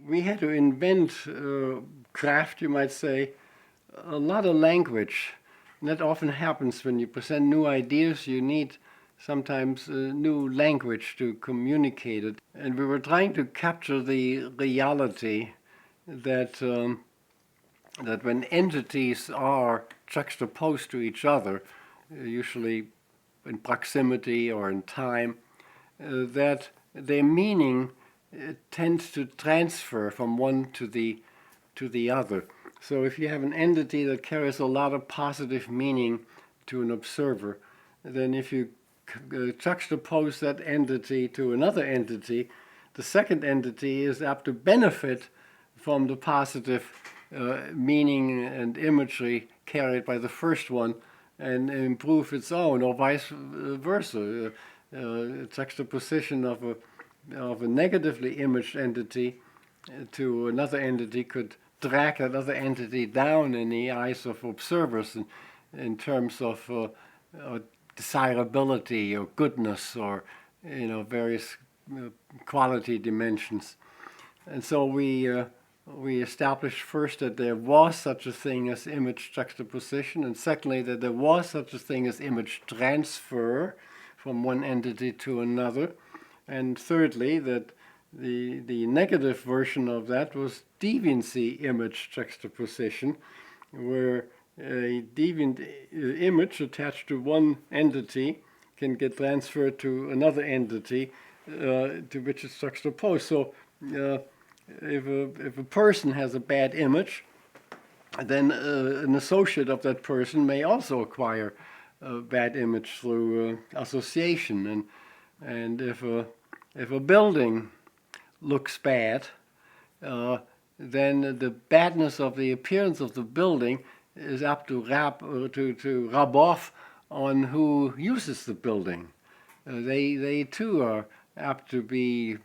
we had to invent, craft, you might say, a lot of language. And that often happens when you present new ideas. You need sometimes new language to communicate it. And we were trying to capture the reality that that when entities are juxtaposed to each other, usually in proximity or in time, that their meaning tends to transfer from one to the other. So if you have an entity that carries a lot of positive meaning to an observer, then if you juxtapose that entity to another entity, the second entity is apt to benefit from the positive meaning and imagery carried by the first one and improve its own, or vice versa. Juxtaposition of a negatively imaged entity to another entity could drag that other entity down in the eyes of observers in terms of desirability or goodness or various quality dimensions. And so we established first that there was such a thing as image juxtaposition, and secondly that there was such a thing as image transfer from one entity to another, and thirdly that the negative version of that was deviancy image juxtaposition, where a deviant image attached to one entity can get transferred to another entity to which it's juxtaposed. So if a person has a bad image, then an associate of that person may also acquire a bad image through association. And if a building looks bad, then the badness of the appearance of the building is apt to rub off on who uses the building. They too are apt to be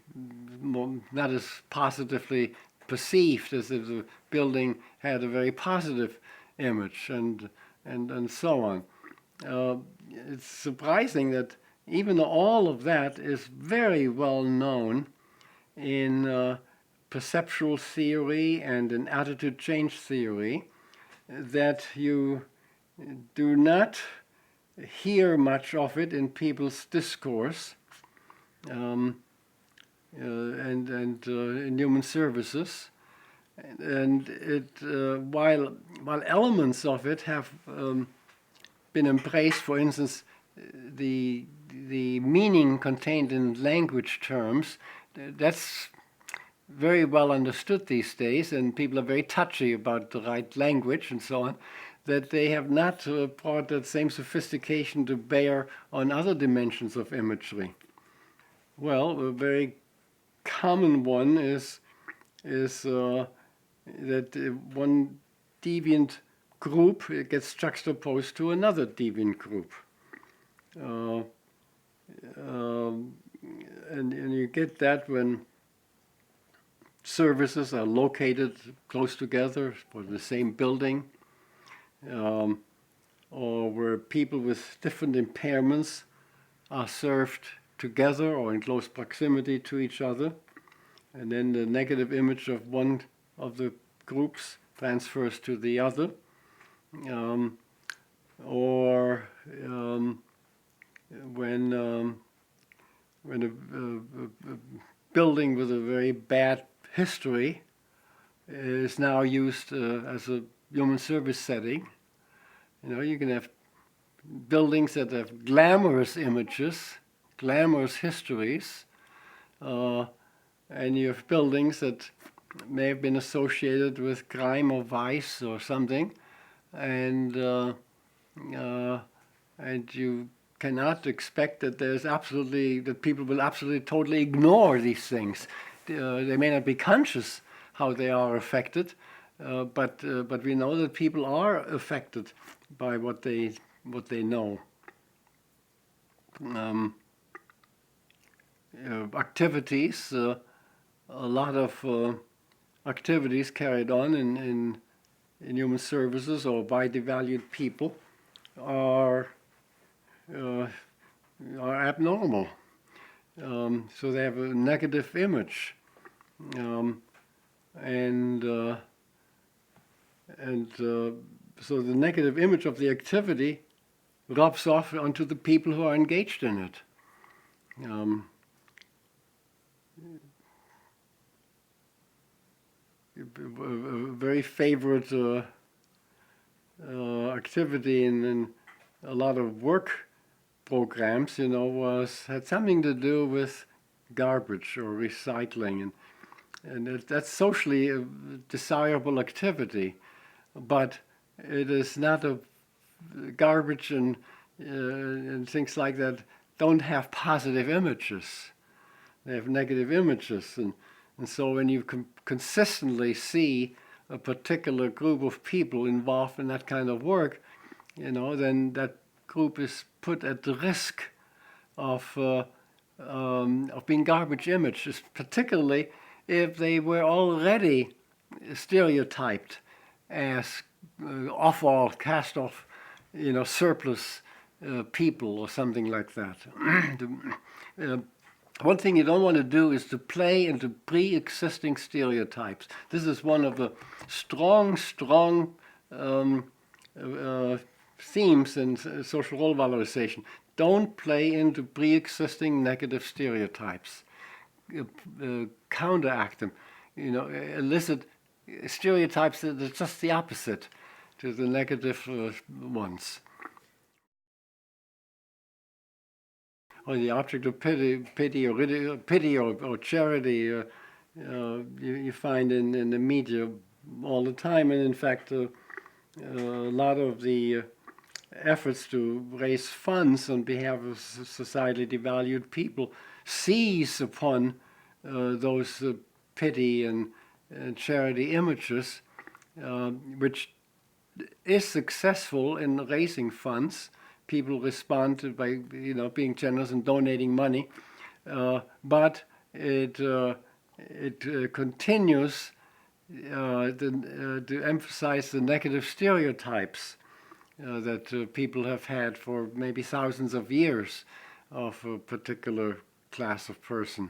not as positively perceived as if the building had a very positive image, and so on. It's surprising that even though all of that is very well known in perceptual theory and in attitude change theory, that you do not hear much of it in people's discourse and in human services. And while elements of it have been embraced, for instance, the meaning contained in language terms, that's very well understood these days, and people are very touchy about the right language and so on, that they have not brought that same sophistication to bear on other dimensions of imagery. Well, a very common one is that one deviant group gets juxtaposed to another deviant group. And you get that when services are located close together for the same building, or where people with different impairments are served together or in close proximity to each other, and then the negative image of one of the groups transfers to the other, or when a building with a very bad history is now used as a human service setting. You can have buildings that have glamorous images, glamorous histories, and you have buildings that may have been associated with crime or vice or something, and you cannot expect that that people will absolutely totally ignore these things. They may not be conscious how they are affected, but we know that people are affected by what they know. Activities, a lot of activities carried on in human services or by devalued people are abnormal. So they have a negative image. and so the negative image of the activity rubs off onto the people who are engaged in it. A very favorite activity in a lot of work programs, had something to do with garbage or recycling, and that's socially a desirable activity, but it is not a garbage and things like that don't have positive images. They have negative images, and so when you consistently see a particular group of people involved in that kind of work, then that group is put at the risk of being garbage images, particularly if they were already stereotyped as cast off, surplus people or something like that. One thing you don't want to do is to play into pre-existing stereotypes. This is one of the strong themes in social role valorization. Don't play into pre-existing negative stereotypes. Counteract them. Elicit stereotypes that are just the opposite to the negative ones. Or the object of pity or charity, you find in the media all the time, and in fact, a lot of the efforts to raise funds on behalf of societally devalued people seize upon those pity and charity images, which is successful in raising funds. People respond to by being generous and donating money, but it continues to emphasize the negative stereotypes that people have had for maybe thousands of years of a particular class of person.